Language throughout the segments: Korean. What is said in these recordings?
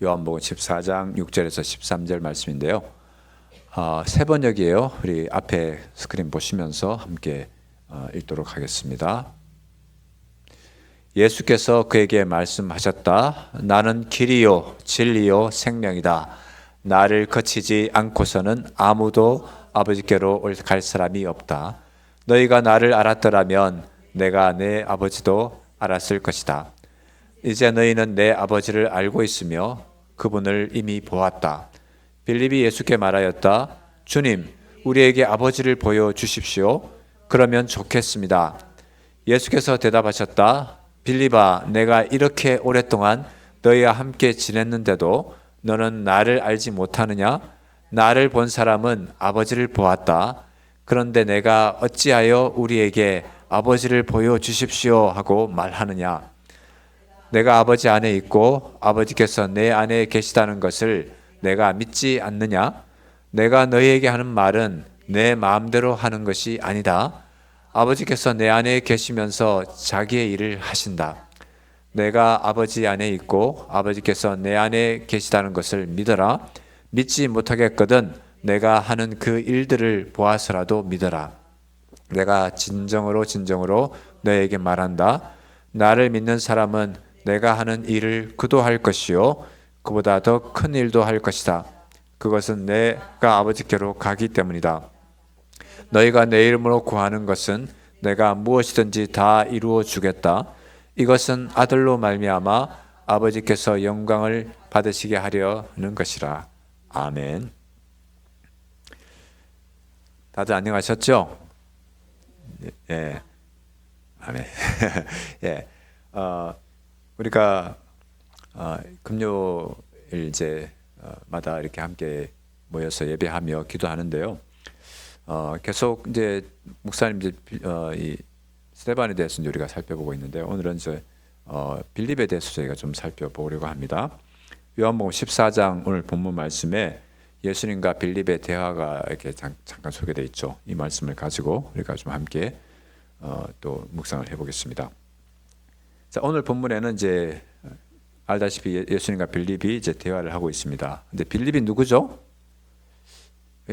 요한복음 14장 6절에서 13절 말씀인데요. 세 번역이에요. 우리 앞에 스크린 보시면서 함께 읽도록 하겠습니다. 예수께서 그에게 말씀하셨다. 나는 길이요 진리요 생명이다. 나를 거치지 않고서는 아무도 아버지께로 갈 사람이 없다. 너희가 나를 알았더라면 내가 내 아버지도 알았을 것이다. 이제 너희는 내 아버지를 알고 있으며 그분을 이미 보았다. 빌립이 예수께 말하였다. 주님, 우리에게 아버지를 보여주십시오. 그러면 좋겠습니다. 예수께서 대답하셨다. 빌립아, 내가 이렇게 오랫동안 너희와 함께 지냈는데도 너는 나를 알지 못하느냐? 나를 본 사람은 아버지를 보았다. 그런데 내가 어찌하여 우리에게 아버지를 보여주십시오 하고 말하느냐? 내가 아버지 안에 있고 아버지께서 내 안에 계시다는 것을 내가 믿지 않느냐? 내가 너희에게 하는 말은 내 마음대로 하는 것이 아니다. 아버지께서 내 안에 계시면서 자기의 일을 하신다. 내가 아버지 안에 있고 아버지께서 내 안에 계시다는 것을 믿어라. 믿지 못하겠거든 내가 하는 그 일들을 보아서라도 믿어라. 내가 진정으로 너에게 말한다. 나를 믿는 사람은 내가 하는 일을 그도 할 것이요 그보다 더 큰 일도 할 것이다. 그것은 내가 아버지께로 가기 때문이다. 너희가 내 이름으로 구하는 것은 내가 무엇이든지 다 이루어 주겠다. 이것은 아들로 말미암아 아버지께서 영광을 받으시게 하려는 것이라. 아멘. 다들 안녕하셨죠? 예. 아멘. 예. 우리가 금요일 마다 이렇게 함께 모여서 예배하며 기도하는데요. 계속 이제 목사님 이 스데반에 대해서 우리가 살펴보고 있는데 오늘은 빌립에 대해서 저희가 좀 살펴보려고 합니다. 요한복음 14장 오늘 본문 말씀에 예수님과 빌립의 대화가 이렇게 잠깐 소개되어 있죠. 이 말씀을 가지고 우리가 좀 함께 또 묵상을 해보겠습니다. 자, 오늘 본문에는 이제 알다시피 예수님과 빌립이 이제 대화를 하고 있습니다. 근데 빌립이 누구죠?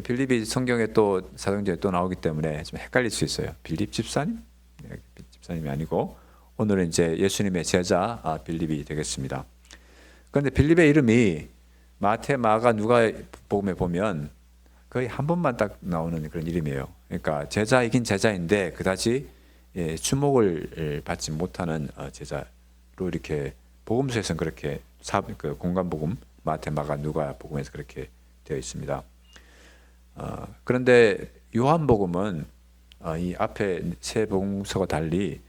빌립이 성경에 또 사도행전에 또 나오기 때문에 좀 헷갈릴 수 있어요. 빌립 집사님? 집사님이 아니고 오늘은 이제 예수님의 제자 빌립이 되겠습니다. 그런데 빌립의 이름이 마태, 마가, 누가 복음에 보면 거의 한 번만 딱 나오는 그런 이름이에요. 그러니까 제자이긴 제자인데 그다지 주목을 받지 못하는 제자로 이렇게 복음서에서는 그렇게 그 공간복음 마태, 마가, 누가 복음에서 그렇게 되어 있습니다. 그런데 요한복음은 이 앞에 세 복음서와 달리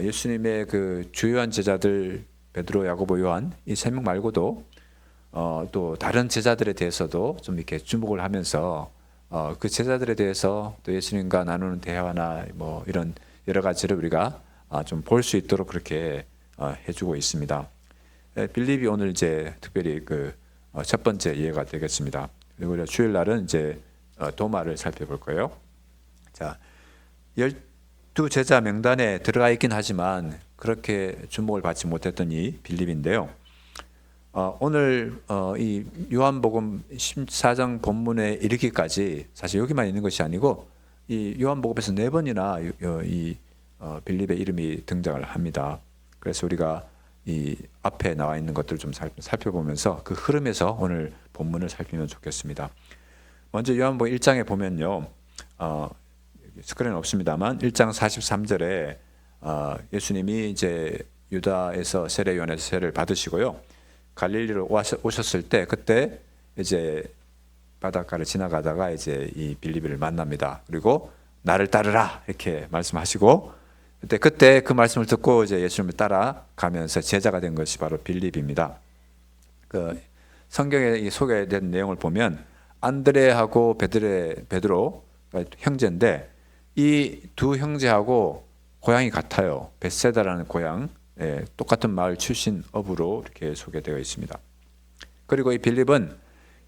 예수님의 그 주요한 제자들 베드로, 야고보, 요한 이 세 명 말고도 또 다른 제자들에 대해서도 좀 이렇게 주목을 하면서 그 제자들에 대해서 또 예수님과 나누는 대화나 뭐 이런 여러 가지를 우리가 좀 볼 수 있도록 그렇게 해주고 있습니다. 빌립이 오늘 이제 특별히 그 첫 번째 이해가 되겠습니다. 그리고 우리가 주일 날은 이제 도마를 살펴볼 거예요. 자, 12제자 명단에 들어가 있긴 하지만 그렇게 주목을 받지 못했던 이 빌립인데요. 오늘 이 요한복음 14장 본문에 이르기까지 사실 여기만 있는 것이 아니고 이 요한복음에서 4번이나 이 빌립의 이름이 등장을 합니다. 그래서 우리가 이 앞에 나와 있는 것들을 좀 살펴보면서 그 흐름에서 오늘 본문을 살피면 좋겠습니다. 먼저 요한복음 1장에 보면요. 스크린은 없습니다만 1장 43절에 예수님이 이제 유다에서 세례 요한에서 세례를 받으시고요. 갈릴리로 오셨을 때 그때 이제 바닷가를 지나가다가 이제 이 빌립을 만납니다. 그리고 나를 따르라 이렇게 말씀하시고 그때 그 말씀을 듣고 이제 예수님을 따라가면서 제자가 된 것이 바로 빌립입니다. 그 성경에 소개된 내용을 보면 안드레하고 베드로 형제인데 이 두 형제하고 고향이 같아요. 벳세다라는 고향, 똑같은 마을 출신 어부로 이렇게 소개되어 있습니다. 그리고 이 빌립은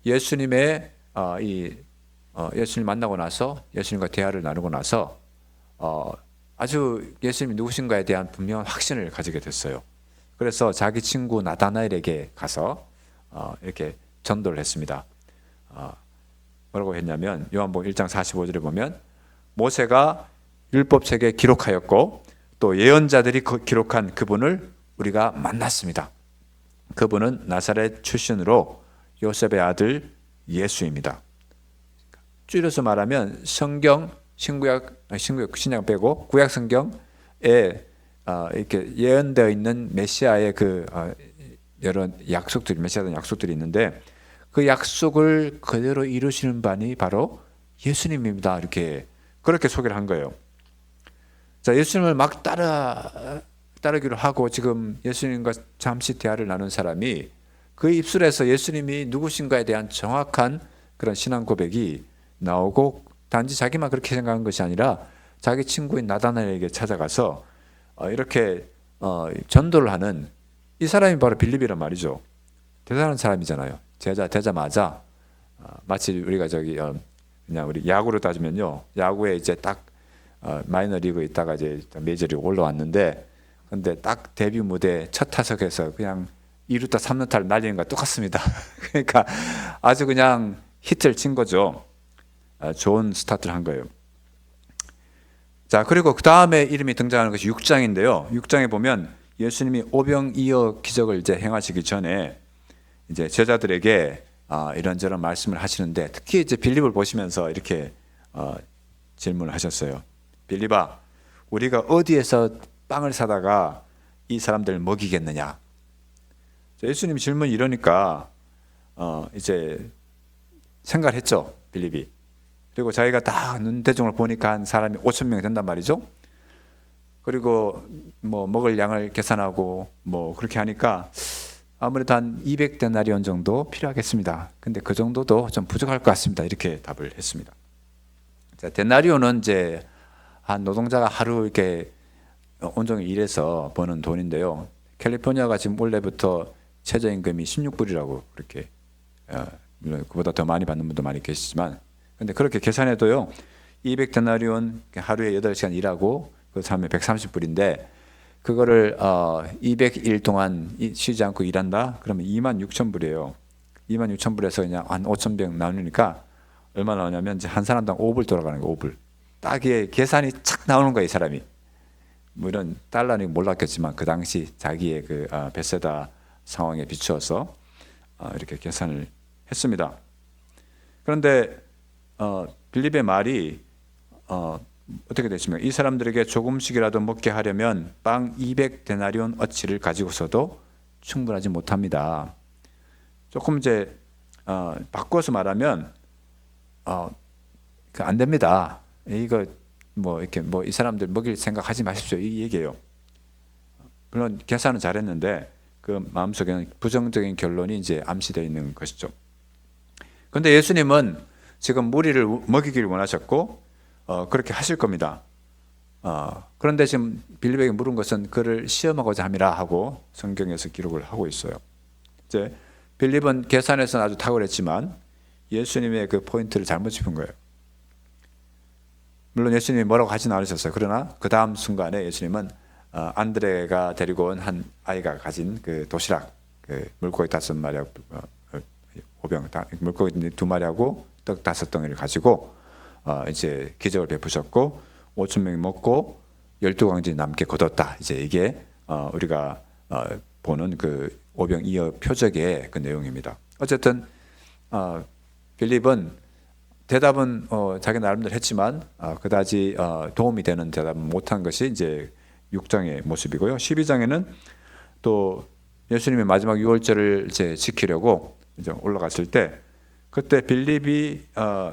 예수님의 예수님 만나고 나서 예수님과 대화를 나누고 나서 아주 예수님이 누구신가에 대한 분명한 확신을 가지게 됐어요. 그래서 자기 친구 나다나엘에게 가서 이렇게 전도를 했습니다. 뭐라고 했냐면 요한복음 1장 45절에 보면 모세가 율법책에 기록하였고 또 예언자들이 기록한 그분을 우리가 만났습니다. 그분은 나사렛 출신으로 요셉의 아들 예수입니다. 줄여서 말하면 성경, 신약 빼고 구약 성경에 이렇게 예언되어 있는 메시아의 여러 약속들이 메시아의 약속들이 있는데 그 약속을 그대로 이루시는 분이 바로 예수님입니다. 이렇게 그렇게 소개를 한 거예요. 자, 예수님을 막 따르기로 하고 지금 예수님과 잠시 대화를 나눈 사람이 그 입술에서 예수님이 누구신가에 대한 정확한 그런 신앙 고백이 나오고 단지 자기만 그렇게 생각한 것이 아니라 자기 친구인 나다나엘에게 찾아가서 이렇게 전도를 하는 이 사람이 바로 빌립이란 말이죠. 대단한 사람이잖아요. 제자 되자마자 마치 우리가 그냥 우리 야구로 따지면요, 야구에 이제 딱 마이너리그 있다가 이제 메이저리그 올라왔는데 근데 딱 데뷔 무대 첫 타석에서 그냥 2루타 3루타를 날리는 거 똑같습니다. 그러니까 아주 그냥 히트를 친 거죠. 좋은 스타트를 한 거예요. 자, 그리고 그 다음에 이름이 등장하는 것이 6장인데요. 6장에 보면 예수님이 오병이어 기적을 이제 행하시기 전에 이제 제자들에게 이런저런 말씀을 하시는데 특히 이제 빌립을 보시면서 이렇게 질문을 하셨어요. 빌립아, 우리가 어디에서 빵을 사다가 이 사람들을 먹이겠느냐? 예수님 질문이 이러니까 이제 생각을 했죠, 빌립이. 그리고 자기가 딱 눈대중을 보니까 한 사람이 5,000명이 된단 말이죠. 그리고 뭐 먹을 양을 계산하고 뭐 그렇게 하니까 아무래도 한 200데나리온 정도 필요하겠습니다. 근데 그 정도도 좀 부족할 것 같습니다. 이렇게 답을 했습니다. 자, 데나리온은 이제 한 노동자가 하루 이렇게 온종일 일해서 버는 돈인데요. 캘리포니아가 지금 원래부터 최저임금이 16불이라고 그렇게 물론 그보다 더 많이 받는 분도 많이 계시지만 근데 그렇게 계산해도요 200데나리온 하루에 8시간 일하고 그 다음에 130불인데 그거를 200일 동안 쉬지 않고 일한다? 그러면 26,000불이에요. 26,000불에서 그냥 한 5,000병 나누니까 얼마나 나오냐면 이제 한 사람당 5불 돌아가는 거예요. 5불. 딱 계산이 착 나오는 거예요, 이 사람이. 뭐 이런 달러는 몰랐겠지만 그 당시 자기의 그 베세다 상황에 비추어서 이렇게 계산을 했습니다. 그런데 빌립의 말이 어떻게 됐습니까? 이 사람들에게 조금씩이라도 먹게 하려면 빵 200데나리온 어치를 가지고서도 충분하지 못합니다. 조금 이제 바꿔서 말하면 안 됩니다. 이거 뭐 이렇게 뭐 이 사람들 먹일 생각하지 마십시오. 이 얘기예요. 물론 계산은 잘했는데 그 마음속에는 부정적인 결론이 이제 암시되어 있는 것이죠. 그런데 예수님은 지금 무리를 먹이기를 원하셨고 그렇게 하실 겁니다. 그런데 지금 빌립에게 물은 것은 그를 시험하고자 함이라 하고 성경에서 기록을 하고 있어요. 이제 빌립은 계산에서는 아주 탁월했지만 예수님의 그 포인트를 잘못 짚은 거예요. 물론 예수님이 뭐라고 하지는 않으셨어요. 그러나 그 다음 순간에 예수님은 안드레가 데리고 온 한 아이가 가진 그 도시락, 그 물고기 5마리, 오병 물고기 2마리하고 떡 5덩이를 가지고 이제 기적을 베푸셨고 5,000명이 먹고 12광진이 남게 거뒀다. 이제 이게 우리가 보는 그 오병이어 표적의 그 내용입니다. 어쨌든 빌립은 대답은 자기 나름대로 했지만 그다지 도움이 되는 대답은 못한 것이 이제 6장의 모습이고요. 12장에는 또 예수님의 마지막 유월절을 이제 지키려고 이제 올라갔을 때 그때 빌립이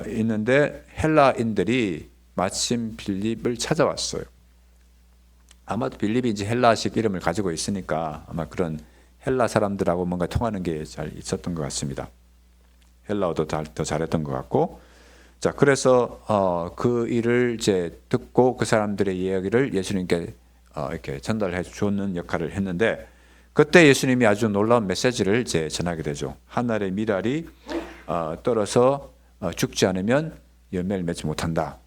있는데 헬라인들이 마침 빌립을 찾아왔어요. 아마도 빌립이 이제 헬라식 이름을 가지고 있으니까 아마 그런 헬라 사람들하고 뭔가 통하는 게 잘 있었던 것 같습니다. 헬라어도 더 잘했던 것 같고, 자 그래서 그 일을 이제 듣고 그 사람들의 이야기를 예수님께 이렇게 전달해 주는 역할을 했는데 그때 예수님이 아주 놀라운 메시지를 이제 전하게 되죠. 하늘의 미랄이 떨어서 죽지 않으면 열매를 맺지 못한다.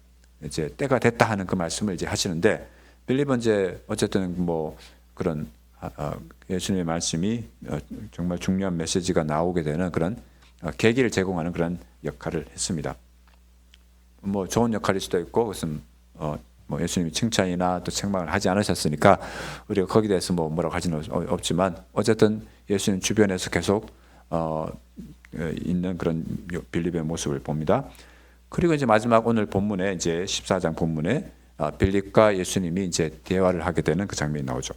이제 때가 됐다 하는 그 말씀을 이제 하시는데 빌립은 이제 어쨌든 뭐 그런 예수님의 말씀이 정말 중요한 메시지가 나오게 되는 그런 계기를 제공하는 그런 역할을 했습니다. 뭐 좋은 역할일 수도 있고 그것은 뭐 예수님이 칭찬이나 또 책망을 하지 않으셨으니까 우리가 거기에 대해서 뭐라고 하지는 없지만 어쨌든 예수님 주변에서 계속 있는 그런 빌립의 모습을 봅니다. 그리고 이제 마지막 오늘 본문에 이제 14장 본문에 빌립과 예수님이 이제 대화를 하게 되는 그 장면이 나오죠.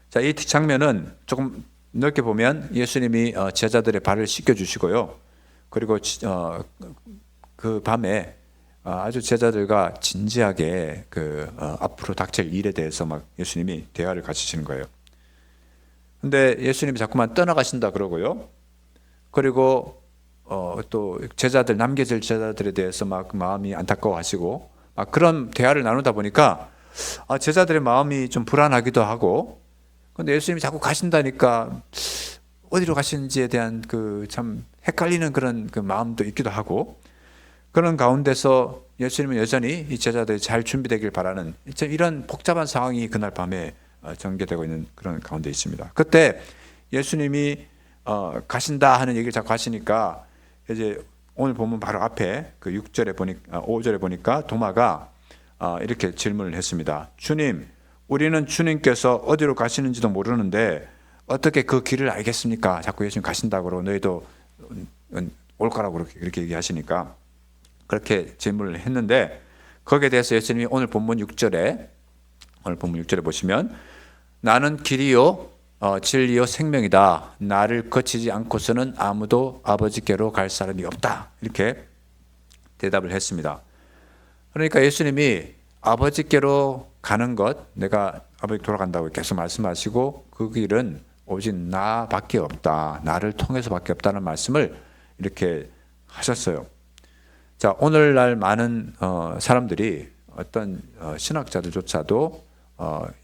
자, 이 장면은 조금 넓게 보면 예수님이 제자들의 발을 씻겨 주시고요. 그리고 그 밤에 아주 제자들과 진지하게 그 앞으로 닥칠 일에 대해서 막 예수님이 대화를 가지시는 거예요. 근데 예수님이 자꾸만 떠나가신다 그러고요. 그리고 또 남겨질 제자들에 대해서 막 마음이 안타까워하시고 막 그런 대화를 나누다 보니까 제자들의 마음이 좀 불안하기도 하고, 근데 예수님이 자꾸 가신다니까 어디로 가시는지에 대한 그 참 헷갈리는 그런 그 마음도 있기도 하고, 그런 가운데서 예수님은 여전히 이 제자들이 잘 준비되길 바라는 이런 복잡한 상황이 그날 밤에 전개되고 있는 그런 가운데 있습니다. 그때 예수님이 가신다 하는 얘기를 자꾸 하시니까 이제 오늘 보면 바로 앞에 그 5절에 보니까 도마가 이렇게 질문을 했습니다. 주님, 우리는 주님께서 어디로 가시는지도 모르는데 어떻게 그 길을 알겠습니까? 자꾸 예수님 가신다고 그러고 너희도 올 거라고 그렇게 얘기하시니까 그렇게 질문을 했는데, 거기에 대해서 예수님이 오늘 본문 6절에 보시면 나는 길이요 진리요 생명이다. 나를 거치지 않고서는 아무도 아버지께로 갈 사람이 없다. 이렇게 대답을 했습니다. 그러니까 예수님이 아버지께로 가는 것, 내가 아버지 돌아간다고 계속 말씀하시고 그 길은 오직 나밖에 없다. 나를 통해서밖에 없다는 말씀을 이렇게 하셨어요. 자, 오늘날 많은 사람들이 어떤 신학자들조차도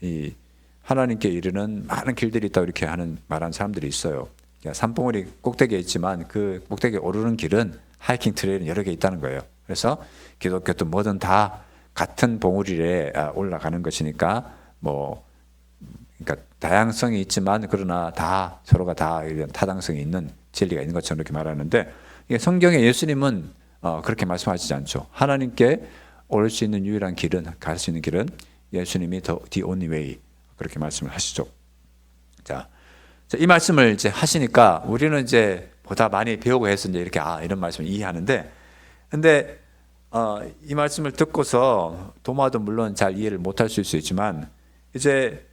이 하나님께 이르는 많은 길들이 있다고 이렇게 말하는 사람들이 있어요. 산봉우리 꼭대기에 있지만 그 꼭대기에 오르는 길은 하이킹 트레일은 여러 개 있다는 거예요. 그래서 기독교도 뭐든 다 같은 봉우리에 올라가는 것이니까 그러니까 다양성이 있지만 그러나 다 서로가 다 이런 타당성이 있는 진리가 있는 것처럼 이렇게 말하는데, 이게 성경에 예수님은 그렇게 말씀하시지 않죠. 하나님께 올 수 있는 유일한 길은, 갈 수 있는 길은 예수님이 the only way, 그렇게 말씀을 하시죠. 자, 이 말씀을 이제 하시니까 우리는 이제 보다 많이 배우고 해서 이제 이렇게 이런 말씀을 이해하는데, 근데 이 말씀을 듣고서 도마도 물론 잘 이해를 못할 수 있지만 이제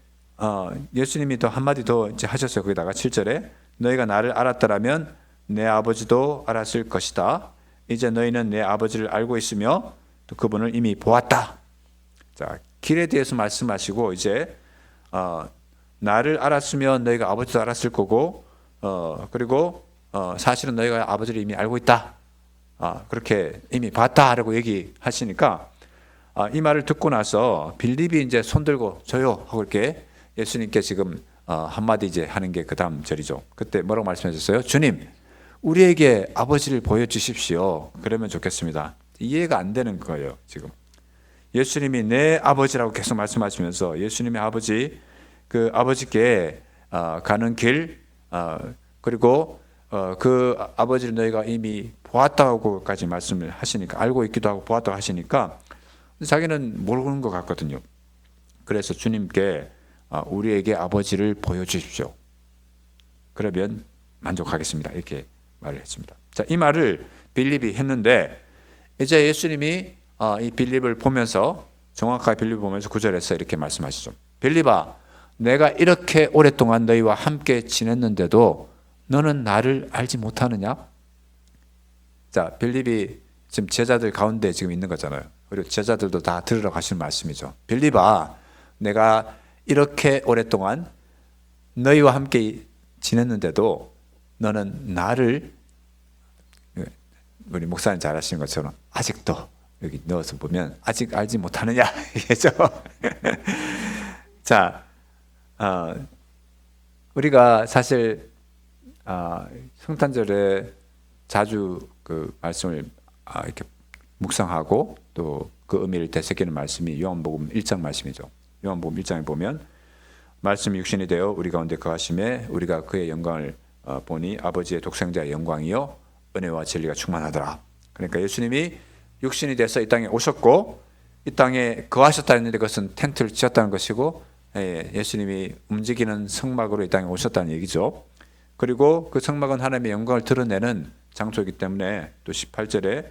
예수님이 또 한마디 더 이제 하셨어요. 거기다가 7절에 너희가 나를 알았더라면 내 아버지도 알았을 것이다. 이제 너희는 내 아버지를 알고 있으며 또 그분을 이미 보았다. 자, 길에 대해서 말씀하시고 이제 나를 알았으면 너희가 아버지도 알았을 거고 그리고 사실은 너희가 아버지를 이미 알고 있다. 그렇게 이미 봤다라고 얘기하시니까 이 말을 듣고 나서 빌립이 이제 손 들고 저요 하고 이렇게 예수님께 지금 한마디 이제 하는 게 그 다음 절이죠. 그때 뭐라고 말씀하셨어요? 주님, 우리에게 아버지를 보여주십시오. 그러면 좋겠습니다. 이해가 안 되는 거예요. 지금 예수님이 내 아버지라고 계속 말씀하시면서 예수님의 아버지, 그 아버지께 가는 길, 그리고 그 아버지를 너희가 이미 보았다고까지 말씀을 하시니까, 알고 있기도 하고 보았다고 하시니까 자기는 모르는 것 같거든요. 그래서 주님께 우리에게 아버지를 보여주십시오. 그러면 만족하겠습니다. 이렇게 말을 했습니다. 자, 이 말을 빌립이 했는데 이제 예수님이 이 빌립을 보면서, 정확하게 빌립을 보면서 9절에서 이렇게 말씀하시죠. 빌립아, 내가 이렇게 오랫동안 너희와 함께 지냈는데도 너는 나를 알지 못하느냐? 자, 빌립이 지금 제자들 가운데 지금 있는 거잖아요. 그리고 제자들도 다 들으러 가시는 말씀이죠. 빌립아, 내가 이렇게 오랫동안 너희와 함께 지냈는데도 너는 나를, 우리 목사님 잘 아시는 것처럼 아직도 여기 넣어서 보면 아직 알지 못하느냐 이게죠. 자, 우리가 사실 성탄절에 자주 그 말씀을 이렇게 묵상하고 또 그 의미를 되새기는 말씀이 요한복음 1장 말씀이죠. 요한복음 1장에 보면 말씀이 육신이 되어 우리 가운데 거하심에 우리가 그의 영광을 보니 아버지의 독생자의 영광이요 은혜와 진리가 충만하더라. 그러니까 예수님이 육신이 돼서 이 땅에 오셨고 이 땅에 거하셨다 했는데 그것은 텐트를 지었다는 것이고 예수님이 움직이는 성막으로 이 땅에 오셨다는 얘기죠. 그리고 그 성막은 하나님의 영광을 드러내는 장소이기 때문에 또 18절에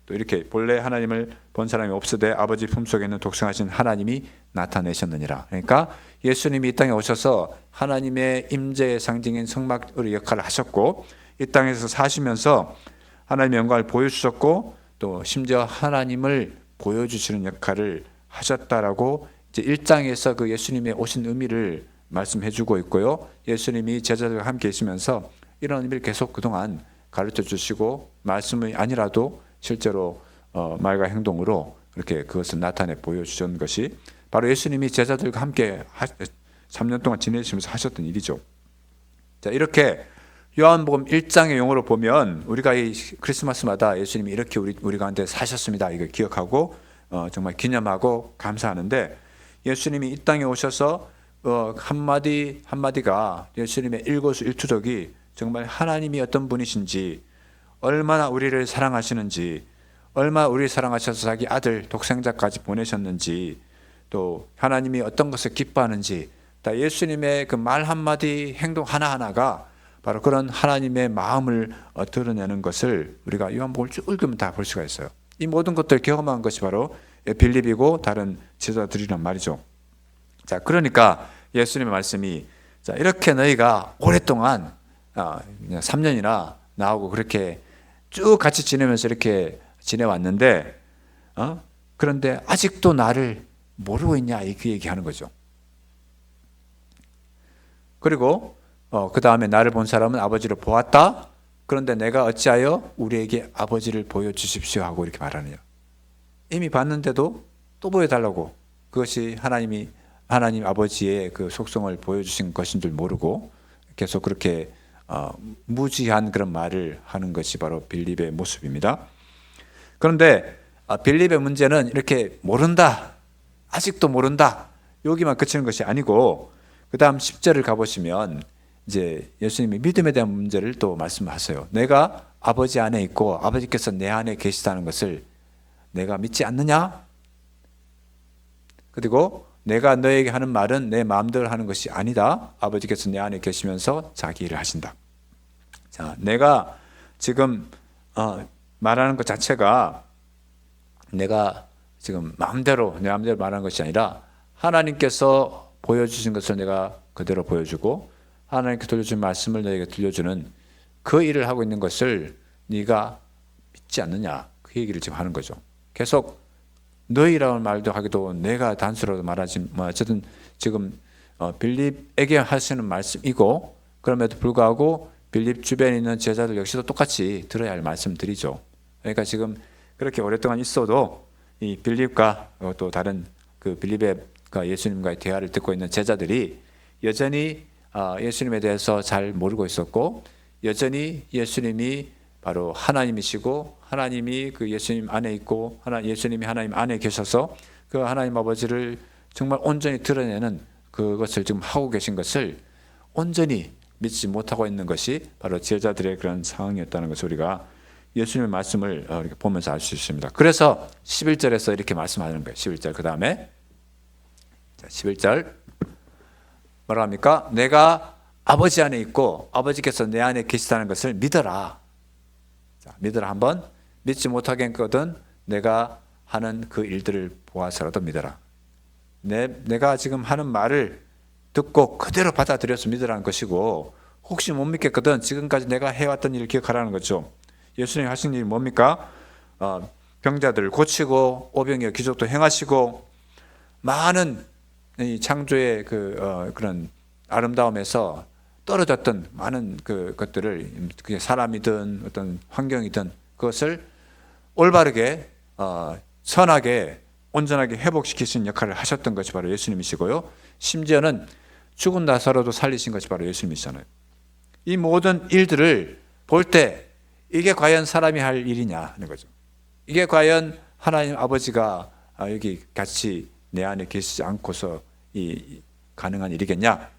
또 이렇게 본래 하나님을 본 사람이 없으되 아버지 품속에 있는 독생하신 하나님이 나타내셨느니라. 그러니까 예수님이 이 땅에 오셔서 하나님의 임재의 상징인 성막으로 역할을 하셨고 이 땅에서 사시면서 하나님의 영광을 보여주셨고 또 심지어 하나님을 보여주시는 역할을 하셨다라고 이제 1장에서 그 예수님의 오신 의미를 말씀해주고 있고요. 예수님이 제자들과 함께 있으면서 이런 의미를 계속 그동안 가르쳐 주시고 말씀이 아니라도 실제로 말과 행동으로 이렇게 그것을 나타내 보여주신 것이 바로 예수님이 제자들과 함께 3년 동안 지내시면서 하셨던 일이죠. 자, 이렇게 요한복음 1장의 용어로 보면 우리가 이 크리스마스마다 예수님이 이렇게 우리 가운데 사셨습니다. 이걸 기억하고 정말 기념하고 감사하는데 예수님이 이 땅에 오셔서 한마디 한마디가 예수님의 일거수일투족이 정말 하나님이 어떤 분이신지 얼마나 우리를 사랑하시는지 얼마나 우리를 사랑하셔서 자기 아들 독생자까지 보내셨는지 또 하나님이 어떤 것을 기뻐하는지 다 예수님의 그 말 한마디 행동 하나하나가 바로 그런 하나님의 마음을 드러내는 것을 우리가 요한복음을 쭉 읽으면 다 볼 수가 있어요. 이 모든 것들을 경험한 것이 바로 빌립이고 다른 제자들이란 말이죠. 자, 그러니까 예수님의 말씀이 자, 이렇게 너희가 오랫동안 3년이나 나오고 그렇게 쭉 같이 지내면서 이렇게 지내왔는데 그런데 아직도 나를 모르고 있냐 그 얘기하는 거죠. 그리고 그 다음에 나를 본 사람은 아버지를 보았다. 그런데 내가 어찌하여 우리에게 아버지를 보여주십시오 하고 이렇게 말하느냐. 이미 봤는데도 또 보여달라고. 그것이 하나님 아버지의 그 속성을 보여주신 것인 줄 모르고 계속 그렇게 무지한 그런 말을 하는 것이 바로 빌립의 모습입니다. 그런데 빌립의 문제는 이렇게 모른다, 아직도 모른다 여기만 그치는 것이 아니고 그 다음 10절을 가보시면 이제 예수님이 믿음에 대한 문제를 또 말씀하세요. 내가 아버지 안에 있고 아버지께서 내 안에 계시다는 것을 내가 믿지 않느냐? 그리고 내가 너에게 하는 말은 내 마음대로 하는 것이 아니다. 아버지께서 내 안에 계시면서 자기 일을 하신다. 자, 내가 지금 말하는 것 자체가 내가 지금 내 마음대로 말하는 것이 아니라 하나님께서 보여주신 것을 내가 그대로 보여주고 하나님께 들려준 말씀을 너에게 들려주는 그 일을 하고 있는 것을 네가 믿지 않느냐 그 얘기를 지금 하는 거죠. 계속 너희라는 말도 하기도 내가 단수라도 말하지 어쨌든 지금 빌립에게 하시는 말씀이고 그럼에도 불구하고 빌립 주변에 있는 제자들 역시도 똑같이 들어야 할 말씀들이죠. 그러니까 지금 그렇게 오랫동안 있어도 이 빌립과 또 다른 그 빌립과 예수님과의 대화를 듣고 있는 제자들이 여전히 예수님에 대해서 잘 모르고 있었고 여전히 예수님이 바로 하나님이시고 하나님이 그 예수님 안에 있고 예수님이 하나님 안에 계셔서 그 하나님 아버지를 정말 온전히 드러내는 그것을 지금 하고 계신 것을 온전히 믿지 못하고 있는 것이 바로 제자들의 그런 상황이었다는 것을 우리가 예수님의 말씀을 이렇게 보면서 알 수 있습니다. 그래서 11절에서 이렇게 말씀하는 거예요. 11절 그 다음에 11절 뭐라 합니까? 내가 아버지 안에 있고 아버지께서 내 안에 계시다는 것을 믿어라. 자, 믿어라 한번. 믿지 못하겠거든 내가 하는 그 일들을 보아서라도 믿어라. 내가 지금 하는 말을 듣고 그대로 받아들여서 믿으라는 것이고 혹시 못 믿겠거든 지금까지 내가 해왔던 일을 기억하라는 거죠. 예수님이 하신 일이 뭡니까? 병자들을 고치고 오병이어 기적도 행하시고 많은 이 창조의 그런 아름다움에서 떨어졌던 많은 것들을 그게 사람이든 어떤 환경이든 그것을 올바르게 선하게 온전하게 회복시키신 역할을 하셨던 것이 바로 예수님이시고요. 심지어는 죽은 나사로도 살리신 것이 바로 예수님이시잖아요. 이 모든 일들을 볼 때 이게 과연 사람이 할 일이냐 하는 거죠. 이게 과연 하나님 아버지가 여기 같이 내 안에 계시지 않고서 가능한 일이겠냐?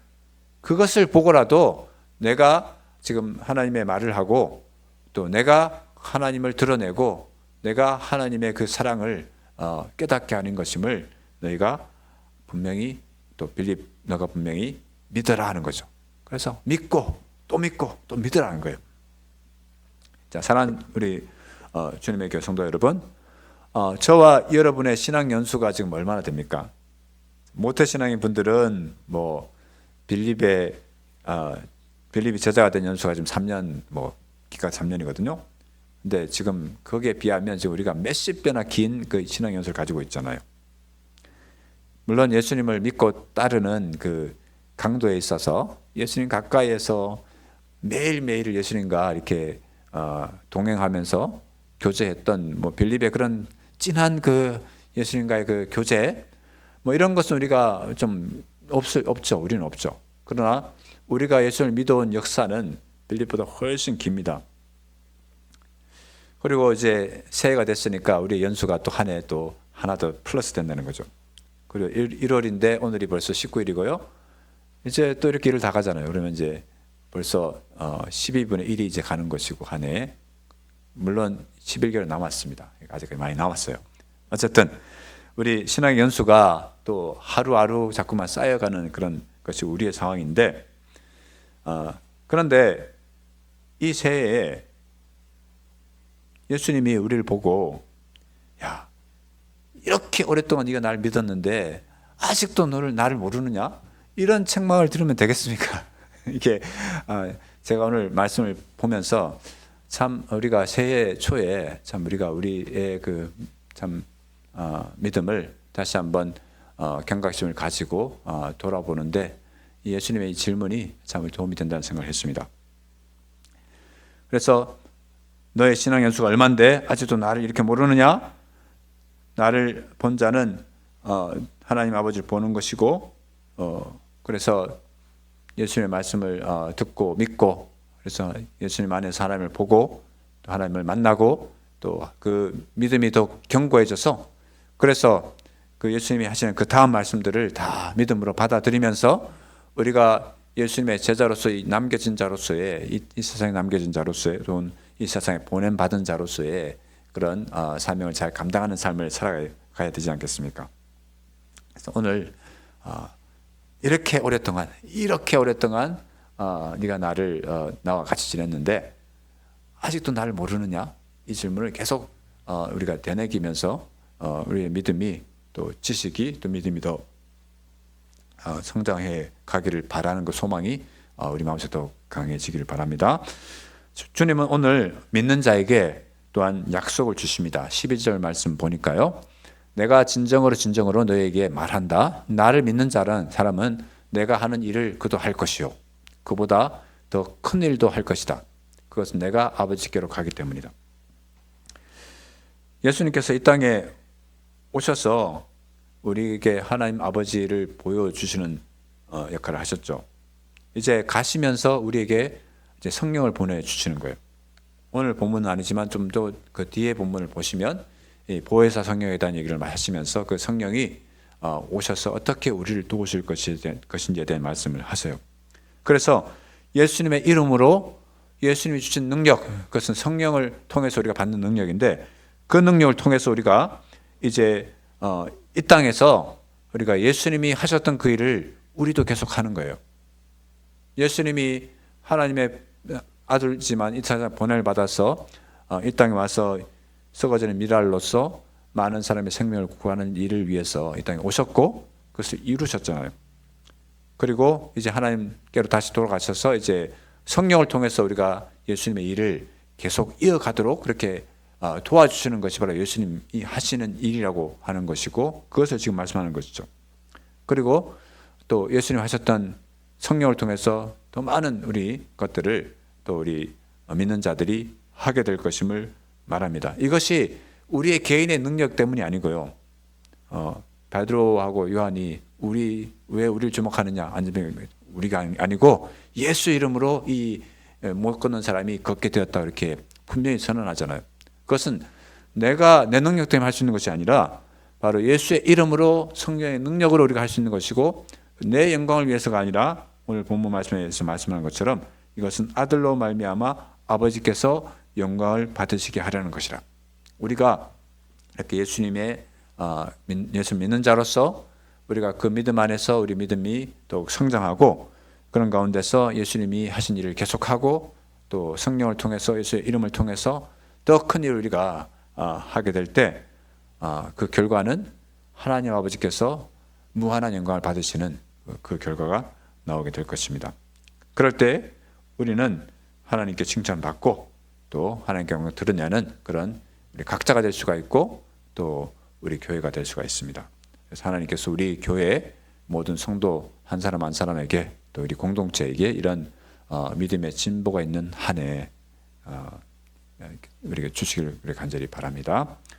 그것을 보고라도 내가 지금 하나님의 말을 하고 또 내가 하나님을 드러내고 내가 하나님의 그 사랑을 깨닫게 하는 것임을 너희가 분명히 또 빌립 너가 분명히 믿어라 하는 거죠. 그래서 믿고 또 믿으라 하는 거예요. 자, 사랑하는 우리 주님의 교회 성도 여러분, 저와 여러분의 신앙 연수가 지금 얼마나 됩니까? 모태신앙인 분들은 뭐 빌립이 제자가 된 연수가 지금 3년, 기가 3년이거든요. 근데 지금 거기에 비하면 지금 우리가 몇십 배나 긴 그 신앙 연수를 가지고 있잖아요. 물론 예수님을 믿고 따르는 그 강도에 있어서 예수님 가까이에서 매일매일 예수님과 이렇게 동행하면서 교제했던 빌립의 그런 진한 그 예수님과의 그 교제 이런 것은 우리가 좀 없죠. 우리는 없죠. 그러나 우리가 예수를 믿어온 역사는 빌립보다 훨씬 깁니다. 그리고 이제 새해가 됐으니까 우리의 연수가 또 한 해 또 하나 더 플러스 된다는 거죠. 그리고 1월인데 오늘이 벌써 19일이고요. 이제 또 이렇게 일을 다 가잖아요. 그러면 이제 벌써 12분의 1이 이제 가는 것이고 한 해. 물론 11개월 남았습니다. 아직 많이 남았어요. 어쨌든 우리 신앙의 연수가 또 하루하루 자꾸만 쌓여가는 그런 것이 우리의 상황인데 그런데 이 새해에 예수님이 우리를 보고 야, 이렇게 오랫동안 네가 나를 믿었는데 아직도 나를 모르느냐? 이런 책망을 들으면 되겠습니까? 이게 제가 오늘 말씀을 보면서 참 우리가 새해 초에 참 우리가 우리의 그 참 믿음을 다시 한번 경각심을 가지고 돌아보는데 예수님의 이 질문이 참 도움이 된다는 생각을 했습니다. 그래서 너의 신앙 연수가 얼만데 아직도 나를 이렇게 모르느냐? 나를 본 자는 하나님 아버지를 보는 것이고 그래서 예수님의 말씀을 듣고 믿고 그래서 예수님 안에서 하나님을 보고 또 하나님을 만나고 또 그 믿음이 더 견고해져서 그래서 그 예수님이 하시는 그 다음 말씀들을 다 믿음으로 받아들이면서 우리가 예수님의 제자로서 남겨진 자로서의 이 세상에 남겨진 자로서의 또는 이 세상에 보냄받은 자로서의 그런 사명을 잘 감당하는 삶을 살아가야 되지 않겠습니까? 그래서 오늘 이렇게 오랫동안 네가 나와 같이 지냈는데 아직도 나를 모르느냐? 이 질문을 계속 우리가 되새기면서 우리의 믿음이 또 지식이 또 믿음이 더 성장해 가기를 바라는 그 소망이 우리 마음속에 더 강해지기를 바랍니다. 주님은 오늘 믿는 자에게 또한 약속을 주십니다. 12절 말씀 보니까요. 내가 진정으로 너에게 말한다. 나를 믿는 사람은 내가 하는 일을 그도 할 것이요. 그보다 더 큰 일도 할 것이다. 그것은 내가 아버지께로 가기 때문이다. 예수님께서 이 땅에 오셔서 우리에게 하나님 아버지를 보여주시는 역할을 하셨죠. 이제 가시면서 우리에게 이제 성령을 보내주시는 거예요. 오늘 본문은 아니지만 좀 더 그 뒤에 본문을 보시면 이 보혜사 성령에 대한 얘기를 하시면서 그 성령이 오셔서 어떻게 우리를 도우실 것인지에 대한 말씀을 하세요. 그래서 예수님의 이름으로 예수님이 주신 능력, 그것은 성령을 통해서 우리가 받는 능력인데 그 능력을 통해서 우리가 이제 이 땅에서 우리가 예수님이 하셨던 그 일을 우리도 계속 하는 거예요. 예수님이 하나님의 아들이지만 이 세상에 보냄을 받아서 이 땅에 와서 썩어지는 미랄로서 많은 사람의 생명을 구하는 일을 위해서 이 땅에 오셨고 그것을 이루셨잖아요. 그리고 이제 하나님께로 다시 돌아가셔서 이제 성령을 통해서 우리가 예수님의 일을 계속 이어가도록 그렇게 도와주시는 것이 바로 예수님이 하시는 일이라고 하는 것이고 그것을 지금 말씀하는 것이죠. 그리고 또 예수님 하셨던 성령을 통해서 더 많은 우리 것들을 또 우리 믿는 자들이 하게 될 것임을 말합니다. 이것이 우리의 개인의 능력 때문이 아니고요. 베드로하고 요한이 왜 우리를 주목하느냐? 우리가 아니고 예수 이름으로 이 못 걷는 사람이 걷게 되었다 이렇게 분명히 선언하잖아요. 그것은 내가 내 능력 때문에 할 수 있는 것이 아니라 바로 예수의 이름으로 성령의 능력으로 우리가 할 수 있는 것이고 내 영광을 위해서가 아니라 오늘 본문 말씀에서 말씀하는 것처럼 이것은 아들로 말미암아 아버지께서 영광을 받으시게 하려는 것이라. 우리가 이렇게 예수님의 예수 믿는 자로서 우리가 그 믿음 안에서 우리 믿음이 더욱 성장하고 그런 가운데서 예수님이 하신 일을 계속하고 또 성령을 통해서 예수의 이름을 통해서 더 큰 일을 우리가 하게 될 때 그 결과는 하나님 아버지께서 무한한 영광을 받으시는 그 결과가 나오게 될 것입니다. 그럴 때 우리는 하나님께 칭찬받고 또 하나님께 영광을 드러내는 그런 우리 각자가 될 수가 있고 또 우리 교회가 될 수가 있습니다. 그래서 하나님께서 우리 교회 모든 성도 한 사람 한 사람에게 또 우리 공동체에게 이런 믿음의 진보가 있는 한 해 우리에게 주시기를 간절히 바랍니다.